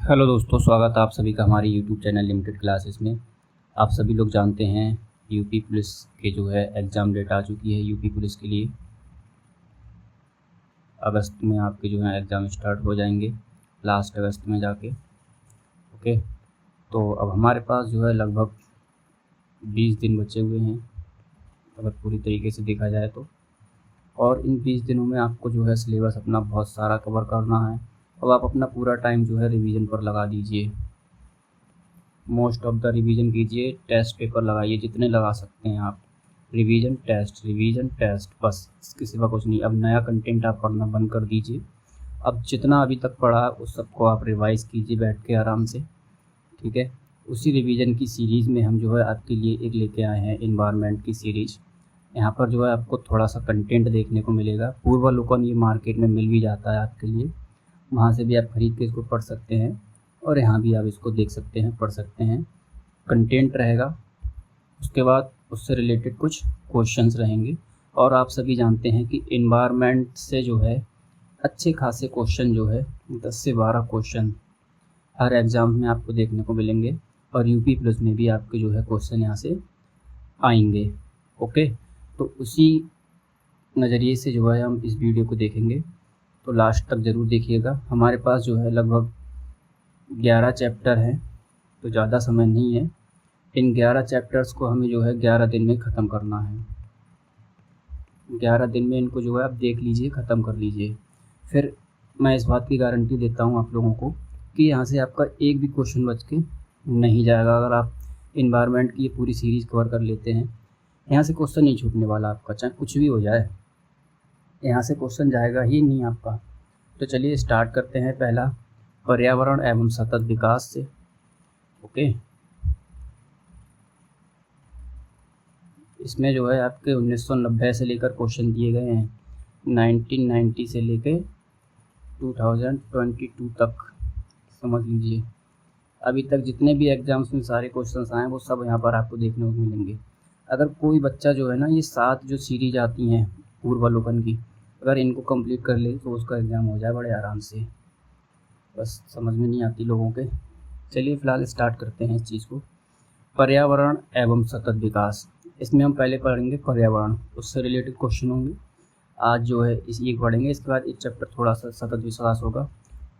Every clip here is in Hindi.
हेलो दोस्तों, स्वागत है आप सभी का हमारी यूट्यूब चैनल लिमिटेड क्लासेस में। आप सभी लोग जानते हैं यूपी पुलिस के जो है एग्ज़ाम डेट आ चुकी है। यूपी पुलिस के लिए अगस्त में आपके जो है एग्ज़ाम स्टार्ट हो जाएंगे, लास्ट अगस्त में जाके। ओके, तो अब हमारे पास जो है लगभग 20 दिन बचे हुए हैं अगर पूरी तरीके से देखा जाए तो। और इन 20 दिनों में आपको जो है सिलेबस अपना बहुत सारा कवर करना है। अब आप अपना पूरा टाइम जो है रिवीजन पर लगा दीजिए, मोस्ट ऑफ द रिवीजन कीजिए, टेस्ट पेपर लगाइए जितने लगा सकते हैं आप। रिवीजन टेस्ट बस, इसके सिवा कुछ नहीं। अब नया कंटेंट आप पढ़ना बंद कर दीजिए। अब जितना अभी तक पढ़ा उस सबको आप रिवाइज़ कीजिए बैठ के आराम से, ठीक है। उसी रिवीजन की सीरीज़ में हम जो है आपके लिए एक लेके आए हैं एनवायरनमेंट की सीरीज़। यहाँ पर जो है आपको थोड़ा सा कंटेंट देखने को मिलेगा। पूर्वावलोकन ये मार्केट में मिल भी जाता है आपके लिए, वहाँ से भी आप खरीद के इसको पढ़ सकते हैं और यहाँ भी आप इसको देख सकते हैं, पढ़ सकते हैं। कंटेंट रहेगा, उसके बाद उससे रिलेटेड कुछ क्वेश्चंस रहेंगे। और आप सभी जानते हैं कि एनवायरनमेंट से जो है अच्छे खासे क्वेश्चन जो है 10 से 12 क्वेश्चन हर एग्ज़ाम में आपको देखने को मिलेंगे। और यूपी प्लस में भी आपके जो है क्वेश्चन यहाँ से आएंगे। ओके, तो उसी नज़रिए से जो है हम इस वीडियो को देखेंगे, तो लास्ट तक ज़रूर देखिएगा। हमारे पास जो है लगभग 11 चैप्टर हैं, तो ज़्यादा समय नहीं है। इन 11 चैप्टर्स को हमें जो है 11 दिन में ख़त्म करना है। 11 दिन में इनको जो है आप देख लीजिए, ख़त्म कर लीजिए। फिर मैं इस बात की गारंटी देता हूँ आप लोगों को कि यहाँ से आपका एक भी क्वेश्चन बच के नहीं जाएगा। अगर आप एनवायरनमेंट की ये पूरी सीरीज़ कवर कर लेते हैं, यहाँ से क्वेश्चन नहीं छूटने वाला आपका, चाहे कुछ भी हो जाए, यहाँ से क्वेश्चन जाएगा ही नहीं आपका। तो चलिए स्टार्ट करते हैं। पहला, पर्यावरण एवं सतत विकास से। ओके, इसमें जो है आपके 1990 से लेकर क्वेश्चन दिए गए हैं, 1990 से लेकर 2022 तक समझ लीजिए। अभी तक जितने भी एग्ज़ाम्स में सारे क्वेश्चंस आए वो सब यहाँ पर आपको देखने को मिलेंगे। अगर कोई बच्चा जो है ना, ये 7 जो सीरीज आती हैं पूर्वावलोकन की, अगर इनको कंप्लीट कर ले तो उसका एग्ज़ाम हो जाए बड़े आराम से। बस समझ में नहीं आती लोगों के। चलिए फ़िलहाल स्टार्ट करते हैं इस चीज़ को। पर्यावरण एवं सतत विकास, इसमें हम पहले पढ़ेंगे पर्यावरण, उससे रिलेटेड क्वेश्चन होंगे। आज जो है इस ये पढ़ेंगे, इसके बाद एक चैप्टर थोड़ा सा सतत विकास होगा,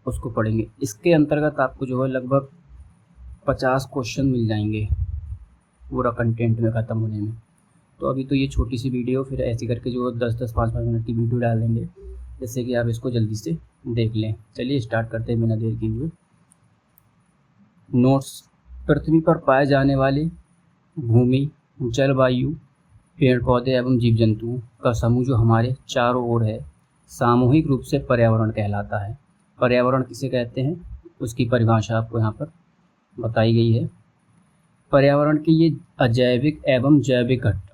उसको पढ़ेंगे। इसके अंतर्गत आपको जो है लगभग 50 क्वेश्चन मिल जाएंगे पूरा कंटेंट में ख़त्म होने में। तो अभी तो ये छोटी सी वीडियो, फिर ऐसे करके जो 10-10, 5-5 मिनट की वीडियो डाल देंगे, जिससे कि आप इसको जल्दी से देख लें। चलिए स्टार्ट करते हैं बिना देर किए हुए। नोट्स, पृथ्वी पर पाए जाने वाले भूमि, जलवायु, पेड़ पौधे एवं जीव जंतुओं का समूह जो हमारे चारों ओर है, सामूहिक रूप से पर्यावरण कहलाता है। पर्यावरण किसे कहते हैं, उसकी परिभाषा आपको यहाँ पर बताई गई है। पर्यावरण के ये अजैविक एवं जैविक घटक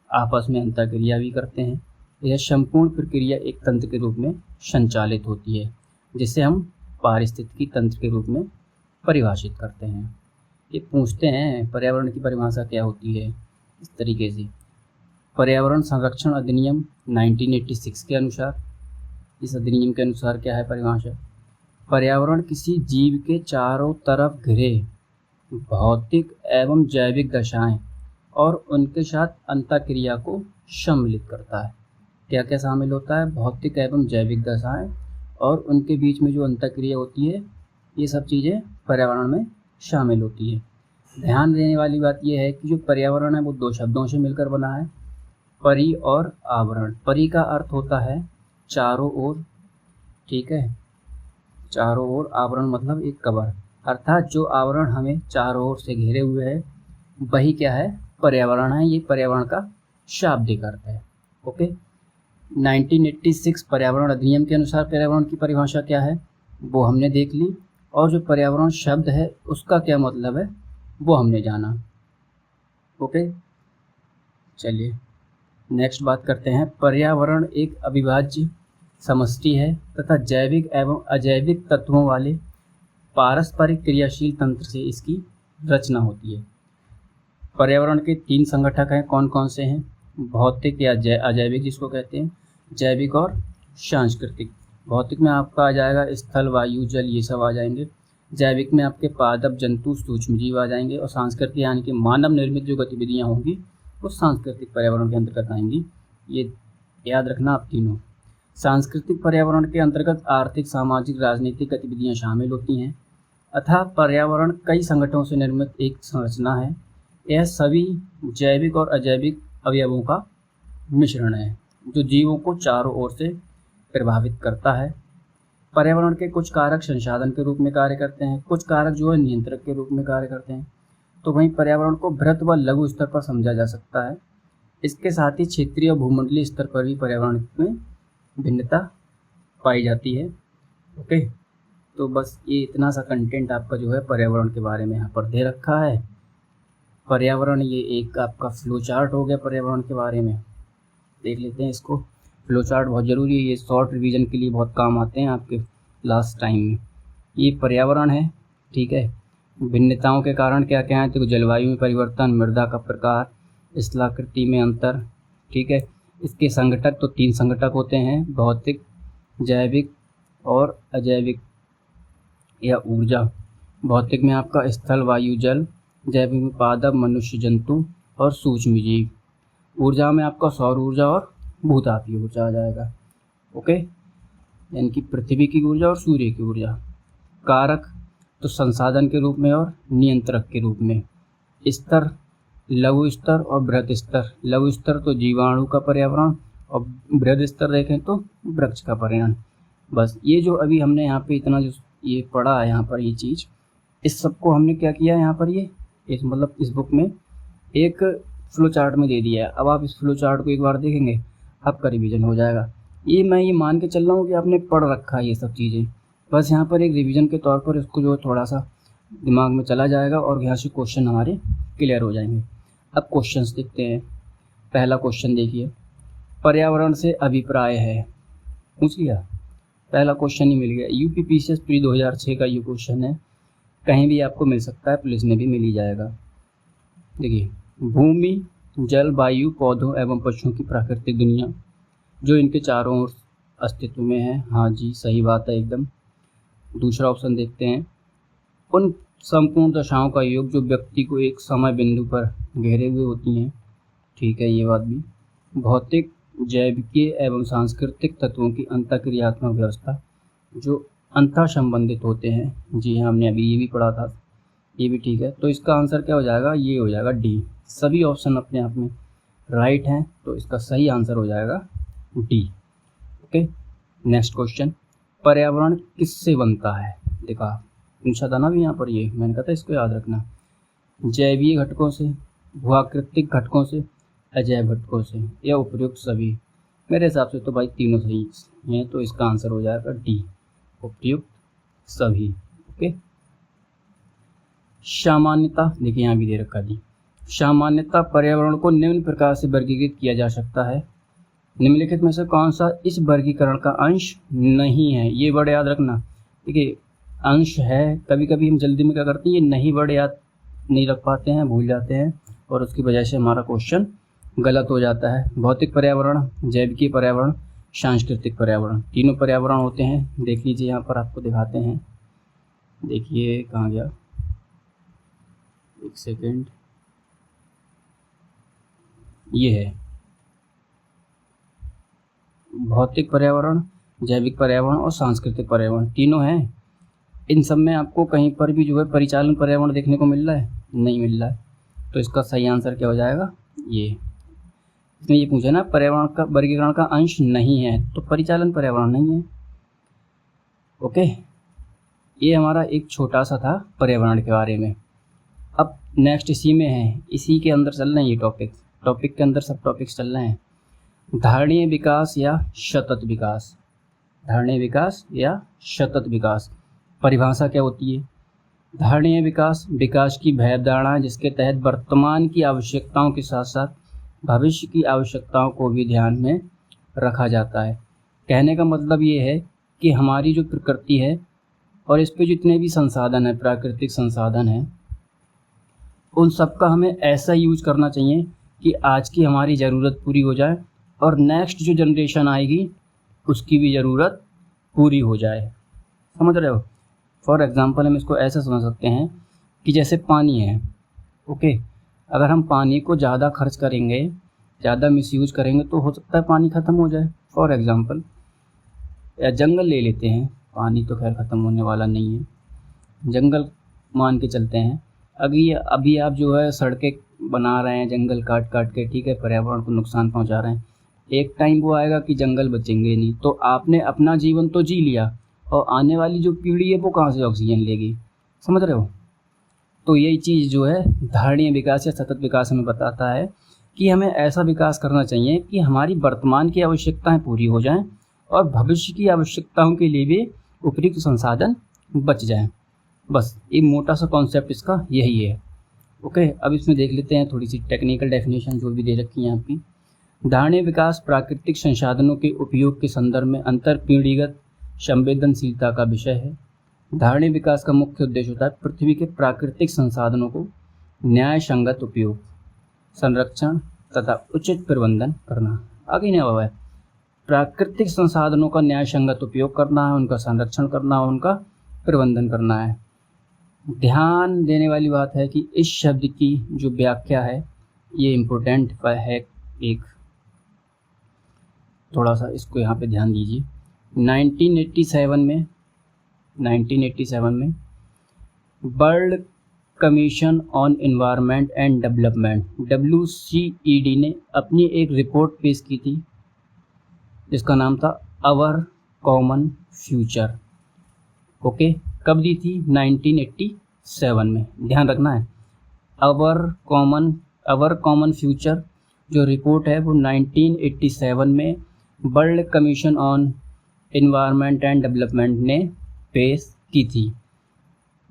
आपस में अंतःक्रिया भी करते हैं। यह संपूर्ण प्रक्रिया एक तंत्र के रूप में संचालित होती है, जिसे हम पारिस्थितिकी तंत्र के रूप में परिभाषित करते हैं। ये पूछते हैं पर्यावरण की परिभाषा क्या होती है, इस तरीके से। पर्यावरण संरक्षण अधिनियम 1986 के अनुसार, इस अधिनियम के अनुसार क्या है परिभाषा, पर्यावरण किसी जीव के चारों तरफ घिरे भौतिक एवं जैविक दशाएं और उनके साथ अंतःक्रिया को सम्मिलित करता है। क्या क्या शामिल होता है, भौतिक एवं जैविक दशाएं और उनके बीच में जो अंतःक्रिया होती है, ये सब चीज़ें पर्यावरण में शामिल होती है। ध्यान देने वाली बात यह है कि जो पर्यावरण है वो 2 शब्दों से मिलकर बना है, परि और आवरण। परि का अर्थ होता है चारों ओर, ठीक है, चारों ओर। आवरण मतलब एक कवर, अर्थात जो आवरण हमें चारों ओर से घेरे हुए है वही क्या है, पर्यावरण है। ये पर्यावरण का शाब्दिक अर्थ है। ओके, 1986 पर्यावरण अधिनियम के अनुसार पर्यावरण की परिभाषा क्या है वो हमने देख ली, और जो पर्यावरण शब्द है उसका क्या मतलब है वो हमने जाना। ओके, चलिए नेक्स्ट बात करते हैं। पर्यावरण एक अविभाज्य समष्टि है तथा जैविक एवं अजैविक तत्वों वाले पारस्परिक क्रियाशील तंत्र से इसकी रचना होती है। पर्यावरण के 3 संगठक हैं, कौन कौन से हैं, भौतिक या अजैविक जिसको कहते हैं, जैविक और सांस्कृतिक। भौतिक में आपका आ जाएगा स्थल, वायु, जल, ये सब आ जाएंगे। जैविक में आपके पादप, जंतु, सूक्ष्म जीव आ जाएंगे। और सांस्कृतिक यानी कि मानव निर्मित जो गतिविधियाँ होंगी वो सांस्कृतिक पर्यावरण के अंतर्गत आएंगी। ये याद रखना आप तीनों। सांस्कृतिक पर्यावरण के अंतर्गत आर्थिक, सामाजिक, राजनीतिक गतिविधियाँ शामिल होती हैं। अतः पर्यावरण कई संगठनों से निर्मित एक संरचना है। यह सभी जैविक और अजैविक अवयवों का मिश्रण है जो जीवों को चारों ओर से प्रभावित करता है। पर्यावरण के कुछ कारक संसाधन के रूप में कार्य करते हैं, कुछ कारक जो है नियंत्रक के रूप में कार्य करते हैं। तो वहीं पर्यावरण को बृहत व लघु स्तर पर समझा जा सकता है। इसके साथ ही क्षेत्रीय और भूमंडलीय स्तर पर भी पर्यावरण में भिन्नता पाई जाती है। ओके, तो बस ये इतना सा कंटेंट आपका जो है पर्यावरण के बारे में यहाँ पर दे रखा है। पर्यावरण ये एक आपका फ्लो चार्ट हो गया पर्यावरण के बारे में। देख लेते हैं इसको। फ्लो चार्ट बहुत ज़रूरी है, ये शॉर्ट रिवीजन के लिए बहुत काम आते हैं आपके लास्ट टाइम में। ये पर्यावरण है, ठीक है। भिन्नताओं के कारण क्या क्या है, तो जलवायु में परिवर्तन, मृदा का प्रकार, स्थलाकृति में अंतर, ठीक है। इसके संघटक तो 3 संघटक होते हैं, भौतिक, जैविक और अजैविक या ऊर्जा। भौतिक में आपका स्थल, वायु, जल। जैविक में पादप, मनुष्य, जंतु और सूक्ष्म जीव। ऊर्जा में आपका सौर ऊर्जा और भूतापीय ऊर्जा आ जाएगा। ओके, यानी कि पृथ्वी की ऊर्जा और सूर्य की ऊर्जा। कारक तो संसाधन के रूप में और नियंत्रक के रूप में। स्तर, लघु स्तर और बृहद स्तर। लघु स्तर तो जीवाणु का पर्यावरण और बृहद स्तर देखें तो वृक्ष का पर्यावरण। बस ये जो अभी हमने यहाँ पे इतना जो ये पढ़ा है यहाँ पर ये चीज़, इस सबको हमने क्या किया यहाँ पर ये मतलब इस बुक में एक फ्लो चार्ट में दे दिया है। अब आप इस फ्लो चार्ट को एक बार देखेंगे, आपका रिवीजन हो जाएगा। मैं ये मान के चल रहा हूँ कि आपने पढ़ रखा है ये सब चीज़ें, बस यहाँ पर एक रिवीजन के तौर पर इसको जो थोड़ा सा दिमाग में चला जाएगा और यहाँ से क्वेश्चन हमारे क्लियर हो जाएंगे। अब क्वेश्चंस देखते हैं। पहला क्वेश्चन देखिए, पर्यावरण से अभिप्राय है, पूछ लिया। पहला क्वेश्चन ही मिल गया। यूपीपीसीएस प्री 2006 का ये क्वेश्चन है, कहीं भी आपको मिल सकता है, पुलिस में भी मिल ही जाएगा। देखिए, भूमि, जल, वायु, पौधों एवं पशुओं की प्राकृतिक दुनिया जो इनके चारों ओर अस्तित्व में है। हाँ जी, सही बात है एकदम। दूसरा ऑप्शन देखते हैं, उन संपूर्ण दशाओं का योग जो व्यक्ति को एक समय बिंदु पर घेरे हुए होती हैं। ठीक है, ये बात भी। भौतिक, जैविकीय एवं सांस्कृतिक तत्वों की अंतःक्रियात्मक व्यवस्था जो अंतः संबंधित होते हैं। जी हाँ, हमने अभी ये भी पढ़ा था, ये भी ठीक है। तो इसका आंसर क्या हो जाएगा, ये हो जाएगा डी। सभी ऑप्शन अपने आप में राइट हैं, तो इसका सही आंसर हो जाएगा डी। ओके, नेक्स्ट क्वेश्चन, पर्यावरण किससे बनता है। देखा, पूछा था ना भी यहाँ पर, ये मैंने कहा था इसको याद रखना। जैवीय घटकों से, भूआकृतिक घटकों से, अजैव घटकों से या उपयुक्त सभी। मेरे हिसाब से तो भाई तीनों सही हैं, तो इसका आंसर हो जाएगा डी, उपयुक्त सभी। ओके, सामान्यता देखिए यहाँ भी दे रखा दी। सामान्यता पर्यावरण को निम्न प्रकार से वर्गीकृत किया जा सकता है। निम्नलिखित में से कौन सा इस वर्गीकरण का अंश नहीं है। ये वर्ड याद रखना। देखिए, अंश है, कभी कभी हम जल्दी में क्या करते हैं, ये नहीं वर्ड याद नहीं रख पाते हैं, भूल जाते हैं, और उसकी वजह से हमारा क्वेश्चन गलत हो जाता है। भौतिक पर्यावरण, जैविकीय पर्यावरण, सांस्कृतिक पर्यावरण, तीनों पर्यावरण होते हैं। देख लीजिए यहाँ पर आपको दिखाते हैं। देखिए कहाँ गया, एक सेकेंड, ये है भौतिक पर्यावरण, जैविक पर्यावरण और सांस्कृतिक पर्यावरण, तीनों हैं। इन सब में आपको कहीं पर भी जो है परिचालन पर्यावरण देखने को मिल रहा है, नहीं मिल रहा है। तो इसका सही आंसर क्या हो जाएगा, ये। इसमें ये पूछा ना, पर्यावरण का वर्गीकरण का अंश नहीं है, तो परिचालन पर्यावरण नहीं है। ओके, ये हमारा एक छोटा सा था पर्यावरण के बारे में। अब नेक्स्ट इसी में है, इसी के अंदर चल रहे हैं ये टॉपिक के अंदर सब टॉपिक्स चल रहे हैं। धारणीय विकास या सतत विकास। धारणीय विकास या सतत विकास, परिभाषा क्या होती है। धारणीय विकास, विकास की भैधारणा जिसके तहत वर्तमान की आवश्यकताओं के साथ साथ भविष्य की आवश्यकताओं को भी ध्यान में रखा जाता है। कहने का मतलब ये है कि हमारी जो प्रकृति है और इस पे जितने भी संसाधन है, प्राकृतिक संसाधन हैं, उन सब का हमें ऐसा यूज करना चाहिए कि आज की हमारी ज़रूरत पूरी हो जाए और नेक्स्ट जो जनरेशन आएगी उसकी भी ज़रूरत पूरी हो जाए। समझ रहे हो। फॉर एग्जांपल हम इसको ऐसे समझ सकते हैं कि जैसे पानी है, ओके, अगर हम पानी को ज़्यादा खर्च करेंगे, ज़्यादा मिसयूज करेंगे तो हो सकता है पानी ख़त्म हो जाए। फॉर एग्जांपल या जंगल ले लेते हैं, पानी तो खैर ख़त्म होने वाला नहीं है, जंगल मान के चलते हैं। अभी आप जो है सड़कें बना रहे हैं जंगल काट काट के, ठीक है, पर्यावरण को नुकसान पहुंचा रहे हैं। एक टाइम वो आएगा कि जंगल बचेंगे नहीं, तो आपने अपना जीवन तो जी लिया और आने वाली जो पीढ़ी है वो कहाँ से ऑक्सीजन लेगी, समझ रहे हो। तो यही चीज़ जो है धारणीय विकास या सतत विकास हमें बताता है कि हमें ऐसा विकास करना चाहिए कि हमारी वर्तमान की आवश्यकताएं पूरी हो जाएं और भविष्य की आवश्यकताओं के लिए भी उपयुक्त संसाधन बच जाएं। बस एक मोटा सा कॉन्सेप्ट इसका यही है। ओके, अब इसमें देख लेते हैं थोड़ी सी टेक्निकल डेफिनेशन जो भी दे रखी है आपकी। धारणीय विकास प्राकृतिक संसाधनों के उपयोग के संदर्भ में अंतरपीढ़ीगत संवेदनशीलता का विषय है। धारणीय विकास का मुख्य उद्देश्य होता है पृथ्वी के प्राकृतिक संसाधनों को न्याय संगत उपयोग, संरक्षण तथा उचित प्रबंधन करना। आगे नहीं हुआ है, प्राकृतिक संसाधनों का न्याय संगत उपयोग करना है, उनका संरक्षण करना है, उनका प्रबंधन करना है। ध्यान देने वाली बात है कि इस शब्द की जो व्याख्या है ये इम्पोर्टेंट है, एक थोड़ा सा इसको यहाँ पे ध्यान दीजिए। 1987 में world commission on environment and development WCED ने अपनी एक रिपोर्ट पेश की थी जिसका नाम था आवर कॉमन फ्यूचर। ओके, कब दी थी? 1987 में, ध्यान रखना है। आवर कॉमन फ्यूचर जो रिपोर्ट है वो 1987 में world commission on environment and development ने पेश की थी।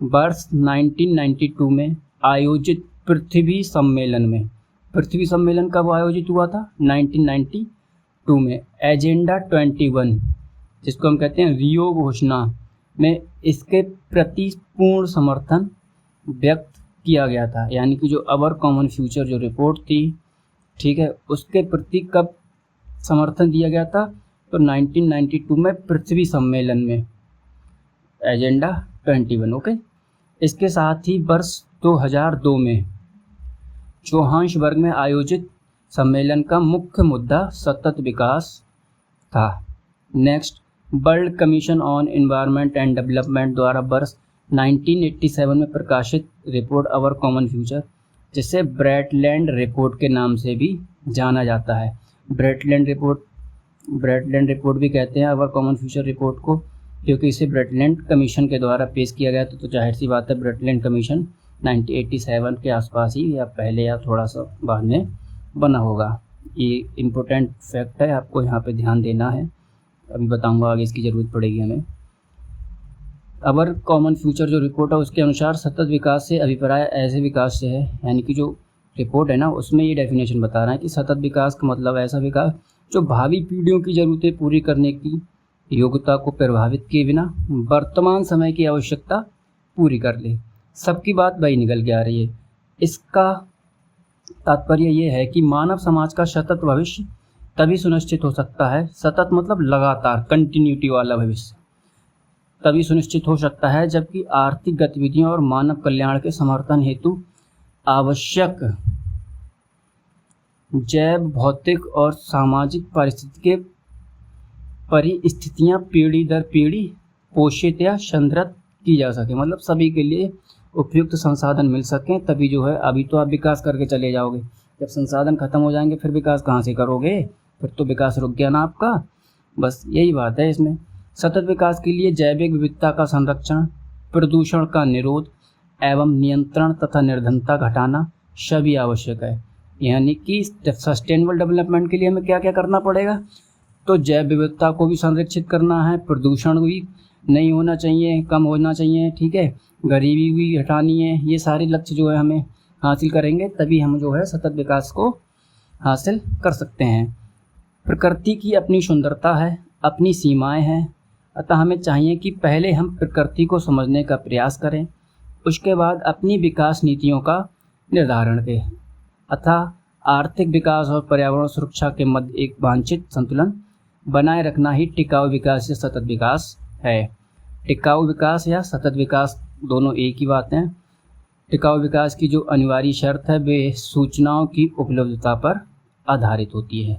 वर्ष 1992 में आयोजित पृथ्वी सम्मेलन कब आयोजित हुआ था? 1992 में। एजेंडा 21 जिसको हम कहते हैं रियो घोषणा में इसके प्रति पूर्ण समर्थन व्यक्त किया गया था। यानी कि जो अवर कॉमन फ्यूचर जो रिपोर्ट थी, ठीक है, उसके प्रति कब समर्थन दिया गया था? तो 1992 में पृथ्वी सम्मेलन में, एजेंडा 21। ओके, इसके साथ ही वर्ष 2002 में जोहान्सबर्ग में आयोजित सम्मेलन का मुख्य मुद्दा सतत विकास था। Next, world commission on environment and development द्वारा वर्ष 1987 में प्रकाशित रिपोर्ट अवर कॉमन फ्यूचर, जिसे ब्रेटलैंड रिपोर्ट के नाम से भी जाना जाता है। ब्रेटलैंड रिपोर्ट भी कहते हैं अवर कॉमन फ्यूचर रिपोर्ट को, क्योंकि इसे ब्रेटलैंड कमीशन के द्वारा पेश किया गया था। तो जाहिर सी बात है ब्रेटलैंड कमीशन 1987 के आसपास ही या पहले या थोड़ा सा बाद में बना होगा। ये इम्पोर्टेंट फैक्ट है, आपको यहाँ पे ध्यान देना है, अभी बताऊंगा, आगे इसकी ज़रूरत पड़ेगी हमें। अवर कॉमन फ्यूचर जो रिपोर्ट है उसके अनुसार सतत विकास से अभिप्राय ऐसे विकास से है, यानी कि जो रिपोर्ट है ना उसमें ये डेफिनेशन बता रहा है कि सतत विकास का मतलब ऐसा विकास जो भावी पीढ़ियों की ज़रूरतें पूरी करने की योग्यता को प्रभावित किए बिना वर्तमान समय की आवश्यकता पूरी कर ले। सबकी बात वही निकल के आ रही है। इसका तात्पर्य ये है कि मानव समाज का सतत भविष्य तभी सुनिश्चित हो सकता है, सतत मतलब लगातार, कंटिन्यूटी वाला भविष्य तभी सुनिश्चित हो सकता है जबकि आर्थिक गतिविधियों और मानव कल्याण के समर्थन हेतु आवश्यक जैव भौतिक और सामाजिक परिस्थितियां पीढ़ी दर पीढ़ी पोषित या संरक्षित की जा सके। मतलब सभी के लिए उपयुक्त संसाधन मिल सकें, तभी जो है, अभी तो आप विकास करके चले जाओगे, जब संसाधन खत्म हो जाएंगे फिर विकास कहाँ से करोगे? फिर तो विकास रुक गया ना आपका। बस यही बात है इसमें। सतत विकास के लिए जैविक विविधता का संरक्षण, प्रदूषण का निरोध एवं नियंत्रण तथा निर्धनता घटाना सभी आवश्यक है। यानी कि सस्टेनेबल डेवलपमेंट के लिए हमें क्या क्या करना पड़ेगा? तो जैव विविधता को भी संरक्षित करना है, प्रदूषण भी नहीं होना चाहिए, कम होना चाहिए, ठीक है, गरीबी भी हटानी है। ये सारे लक्ष्य जो है हमें हासिल करेंगे तभी हम जो है सतत विकास को हासिल कर सकते हैं। प्रकृति की अपनी सुंदरता है, अपनी सीमाएं हैं, अतः हमें चाहिए कि पहले हम प्रकृति को समझने का प्रयास करें, उसके बाद अपनी विकास नीतियों का निर्धारण करें। अतः आर्थिक विकास और पर्यावरण सुरक्षा के मध्य एक वांछित संतुलन बनाए रखना ही टिकाऊ विकास या सतत विकास है। टिकाऊ विकास या सतत विकास दोनों एक ही बात है। टिकाऊ विकास की जो अनिवार्य शर्त है वे सूचनाओं की उपलब्धता पर आधारित होती है।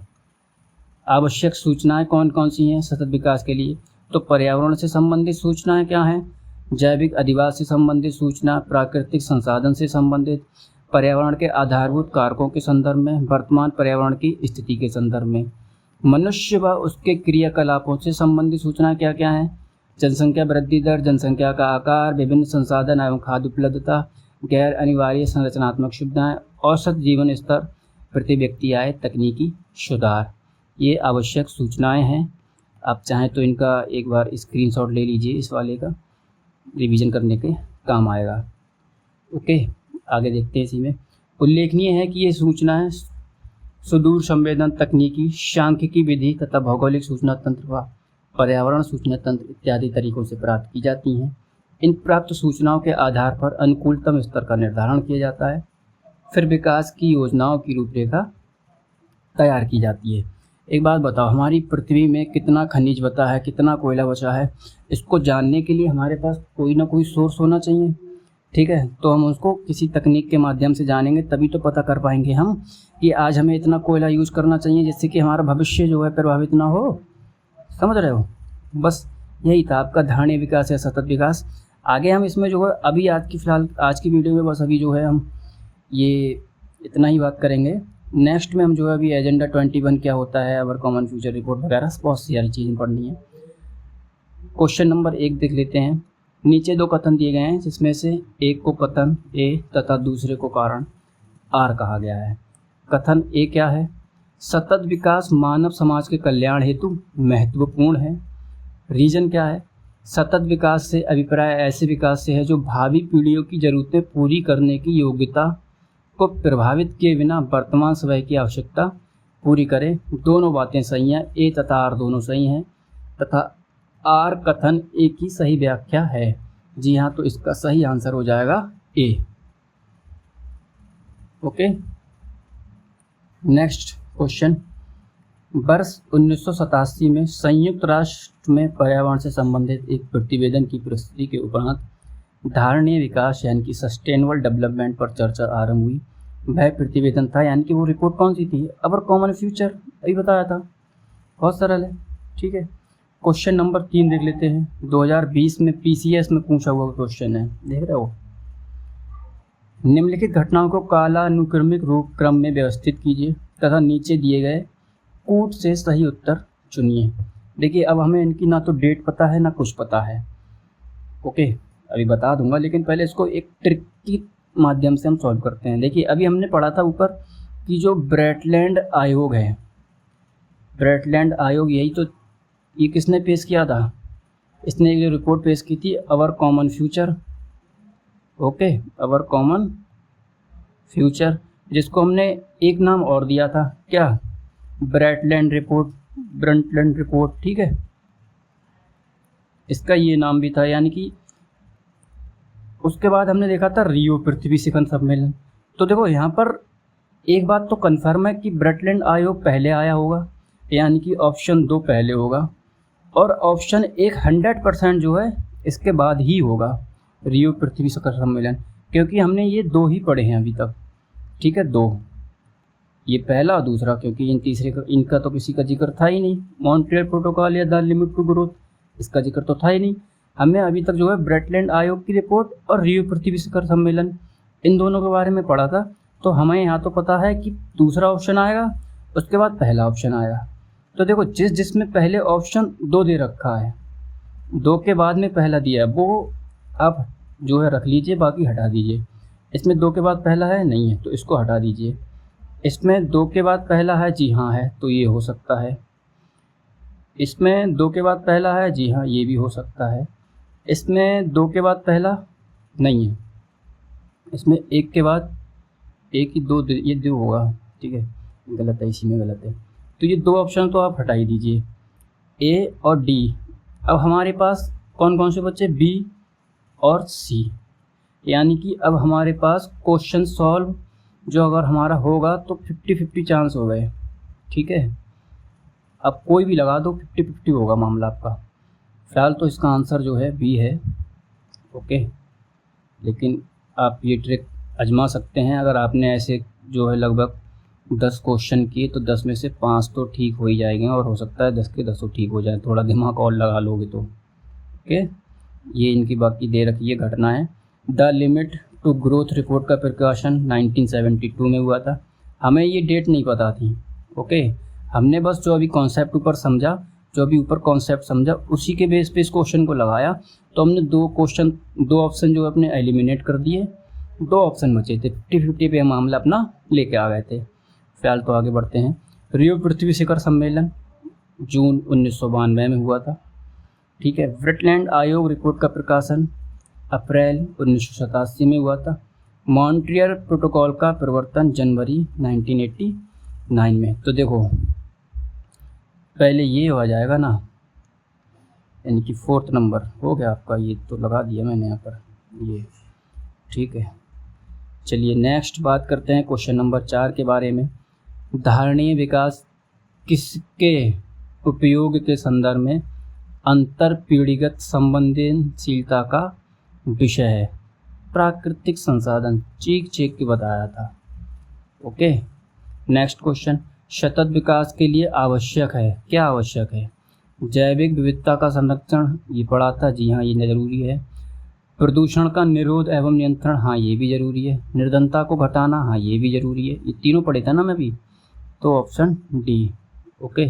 आवश्यक सूचनाएं कौन कौन सी हैं सतत विकास के लिए? तो पर्यावरण से संबंधित सूचनाएं क्या हैं? जैविक अधिवास से संबंधित सूचना, प्राकृतिक संसाधन से संबंधित, पर्यावरण के आधारभूत कारकों के संदर्भ में, वर्तमान पर्यावरण की स्थिति के संदर्भ में। मनुष्य व उसके क्रियाकलापों से संबंधित सूचना क्या क्या है? जनसंख्या वृद्धि दर, जनसंख्या का आकार, विभिन्न संसाधन एवं खाद्य उपलब्धता, गैर अनिवार्य संरचनात्मक सुविधाएं, औसत जीवन स्तर, प्रति व्यक्ति आय, तकनीकी सुधार। ये आवश्यक सूचनाएं हैं। आप चाहें तो इनका एक बार स्क्रीनशॉट ले लीजिए, इस वाले का रिवीजन करने के काम आएगा। ओके, आगे देखते हैं। इसी में उल्लेखनीय है कि ये सूचनाएं सुदूर संवेदन तकनीकी, सांख्यिकी विधि तथा भौगोलिक सूचना तंत्र व पर्यावरण सूचना तंत्र इत्यादि तरीकों से प्राप्त की जाती हैं। इन प्राप्त सूचनाओं के आधार पर अनुकूलतम स्तर का निर्धारण किया जाता है। फिर विकास की योजनाओं की रूपरेखा तैयार की जाती है। एक बात बताओ, हमारी पृथ्वी में कितना खनिज बचा है, कितना कोयला बचा है, इसको जानने के लिए हमारे पास कोई ना कोई सोर्स होना चाहिए। ठीक है, तो हम उसको किसी तकनीक के माध्यम से जानेंगे, तभी तो पता कर पाएंगे हम कि आज हमें इतना कोयला यूज़ करना चाहिए जिससे कि हमारा भविष्य जो है प्रभावित ना हो। समझ रहे हो? बस यही था आपका धारणीय विकास या सतत विकास। आगे हम इसमें जो है अभी आज की वीडियो में बस अभी जो है हम ये इतना ही बात करेंगे। नेक्स्ट में हम जो है अभी एजेंडा 21 क्या होता है, अवर कॉमन फ्यूचर रिपोर्ट वगैरह बहुत सारी चीज़ें पढ़नी है। क्वेश्चन नंबर 1 देख लेते हैं। नीचे 2 कथन दिए गए हैं जिसमें से एक को कथन ए तथा दूसरे को कारण आर कहा गया है। कथन ए क्या है? सतत विकास मानव समाज के कल्याण हेतु महत्वपूर्ण है। रीजन क्या है? सतत विकास से अभिप्राय ऐसे विकास से है जो भावी पीढ़ियों की ज़रूरतें पूरी करने की योग्यता को प्रभावित किए बिना वर्तमान समय की आवश्यकता पूरी करे। दोनों बातें सही हैं, ए तथा आर दोनों सही हैं, तथा आर कथन ए की सही व्याख्या है। जी हाँ, तो इसका सही आंसर हो जाएगा ए। Okay, next question. वर्ष 1987 में संयुक्त राष्ट्र में पर्यावरण से संबंधित एक प्रतिवेदन की प्रस्तुति के उपरांत धारणीय विकास यानी कि सस्टेनेबल डेवलपमेंट पर चर्चा आरंभ हुई। वह प्रतिवेदन था यानी कि वो रिपोर्ट कौन सी थी? अवर कॉमन फ्यूचर, अभी बताया था, बहुत सरल है। ठीक है, क्वेश्चन नंबर 3 देख लेते हैं। 2020 में PCS में पूछा हुआ क्वेश्चन है, देख रहे हो। निम्नलिखित घटनाओं को कालानुक्रमिक रूप क्रम में व्यवस्थित कीजिए तथा नीचे दिए गए कूट से सही उत्तर चुनिए। देखिए, अब हमें इनकी ना तो डेट पता है ना कुछ पता है। ओके, अभी बता दूंगा, लेकिन पहले इसको एक ट्रिक की माध्यम से हम सॉल्व करते हैं। देखिए, अभी हमने पढ़ा था ऊपर कि जो ब्रेटलैंड आयोग है, ब्रेटलैंड आयोग, यही तो ये किसने पेश किया था? इसने एक रिपोर्ट पेश की थी, अवर कॉमन फ्यूचर। ओके, अवर कॉमन फ्यूचर, जिसको हमने एक नाम और दिया था, क्या? ब्रेटलैंड रिपोर्ट, ब्रंटलैंड रिपोर्ट। ठीक है, इसका ये नाम भी था। यानी कि उसके बाद हमने देखा था रियो पृथ्वी शिखर सम्मेलन। तो देखो, यहाँ पर एक बात तो कन्फर्म है कि ब्रेटलैंड आयोग पहले आया होगा, यानी कि ऑप्शन 2 पहले होगा, और ऑप्शन 1 100% जो है इसके बाद ही होगा, रियो पृथ्वी शिखर सम्मेलन, क्योंकि हमने ये 2 ही पढ़े हैं अभी तक। ठीक है, 2, ये पहला और दूसरा, क्योंकि इन तीसरे का इनका तो किसी का जिक्र था ही नहीं। मॉन्ट्रियल प्रोटोकॉल या द लिमिट टू ग्रोथ, इसका जिक्र तो था ही नहीं। हमें अभी तक जो है ब्रेटलैंड आयोग की रिपोर्ट और रियो पृथ्वी शिखर सम्मेलन, इन दोनों के बारे में पढ़ा था। तो हमें यहाँ तो पता है कि दूसरा ऑप्शन आएगा, उसके बाद पहला ऑप्शन आएगा। तो देखो, जिसमें पहले ऑप्शन 2 दे रखा है, 2 के बाद में पहला दिया है, वो आप जो है रख लीजिए, बाकी हटा दीजिए। इसमें 2 के बाद पहला है नहीं है, तो इसको हटा दीजिए। इसमें 2 के बाद पहला है, जी हाँ है, तो ये हो सकता है। इसमें 2 के बाद पहला है, जी हाँ, ये भी हो सकता है। इसमें 2 के बाद पहला नहीं है, इसमें 1 के बाद 1 ही 2, ये 2 होगा। ठीक है, गलत है, इसी में गलत है। तो ये 2 ऑप्शन तो आप हटा ही दीजिए, ए और डी। अब हमारे पास कौन कौन से बच्चे? बी और सी। यानी कि अब हमारे पास क्वेश्चन सॉल्व जो अगर हमारा होगा तो 50-50 चांस हो गए। ठीक है, अब कोई भी लगा दो, 50-50 होगा मामला आपका। फ़िलहाल तो इसका आंसर जो है बी है। ओके, लेकिन आप ये ट्रिक आजमा सकते हैं। अगर आपने ऐसे जो है लगभग 10 क्वेश्चन किए तो 10 में से 5 तो ठीक हो ही जाएंगे, और हो सकता है 10 के 10 ठीक हो जाए, थोड़ा दिमाग और लगा लोगे तो। ओके, ये इनकी बाकी दे रखी है घटना है। The limit to growth report का प्रकाशन 1972 में हुआ था। हमें ये डेट नहीं पता थी। ओके, हमने बस जो अभी कॉन्सेप्ट ऊपर कॉन्सेप्ट समझा उसी के बेस पे इस क्वेश्चन को लगाया। तो हमने दो ऑप्शन जो अपने एलिमिनेट कर दिए, 2 ऑप्शन बचे थे, 50-50 पे मामला अपना लेके आ गए थे। फ़िलहाल तो आगे बढ़ते हैं। रियो पृथ्वी शिखर सम्मेलन जून 1992 में हुआ था। ठीक है। वेटलैंड आयोग रिपोर्ट का प्रकाशन अप्रैल 1987 में हुआ था। मॉन्ट्रियल प्रोटोकॉल का प्रवर्तन जनवरी 1989 में। तो देखो पहले ये हो जाएगा ना, यानी कि 4th नंबर हो गया आपका, ये तो लगा दिया मैंने यहाँ पर ये। ठीक है, चलिए नेक्स्ट बात करते हैं क्वेश्चन नंबर 4 के बारे में। धारणीय विकास किसके उपयोग के संदर्भ में अंतर पीढ़ीगत संवेदनशीलता का विषय है? प्राकृतिक संसाधन, चेक के बताया था। Okay, next question. सतत विकास के लिए आवश्यक है, क्या आवश्यक है? जैविक विविधता का संरक्षण, ये पढ़ा था, जी हाँ ये ज़रूरी है। प्रदूषण का निरोध एवं नियंत्रण, हाँ ये भी ज़रूरी है। निर्धनता को घटाना, हाँ ये भी ज़रूरी है। ये तीनों पढ़े था ना मैं भी, तो ऑप्शन डी। ओके,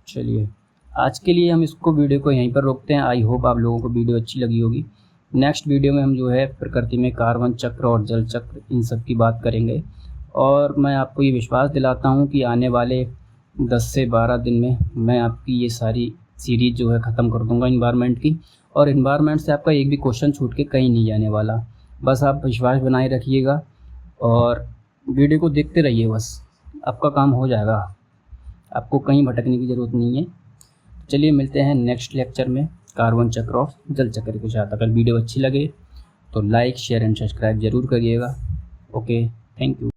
चलिए आज के लिए हम इसको वीडियो को यहीं पर रोकते हैं। आई होप आप लोगों को वीडियो अच्छी लगी होगी। नेक्स्ट वीडियो में हम जो है प्रकृति में कार्बन चक्र और जल चक्र इन सब की बात करेंगे। और मैं आपको ये विश्वास दिलाता हूँ कि आने वाले 10 से 12 दिन में मैं आपकी ये सारी सीरीज़ जो है ख़त्म कर दूँगा इन्वायरमेंट की। और इन्वायरमेंट से आपका एक भी क्वेश्चन छूट के कहीं नहीं जाने वाला। बस आप विश्वास बनाए रखिएगा और वीडियो को देखते रहिए, बस आपका काम हो जाएगा। आपको कहीं भटकने की ज़रूरत नहीं है। चलिए मिलते हैं नेक्स्ट लेक्चर में कार्बन चक्र और जल चक्र के साथ। अगर वीडियो अच्छी लगे तो लाइक, शेयर एंड सब्सक्राइब ज़रूर करिएगा। Okay, thank you.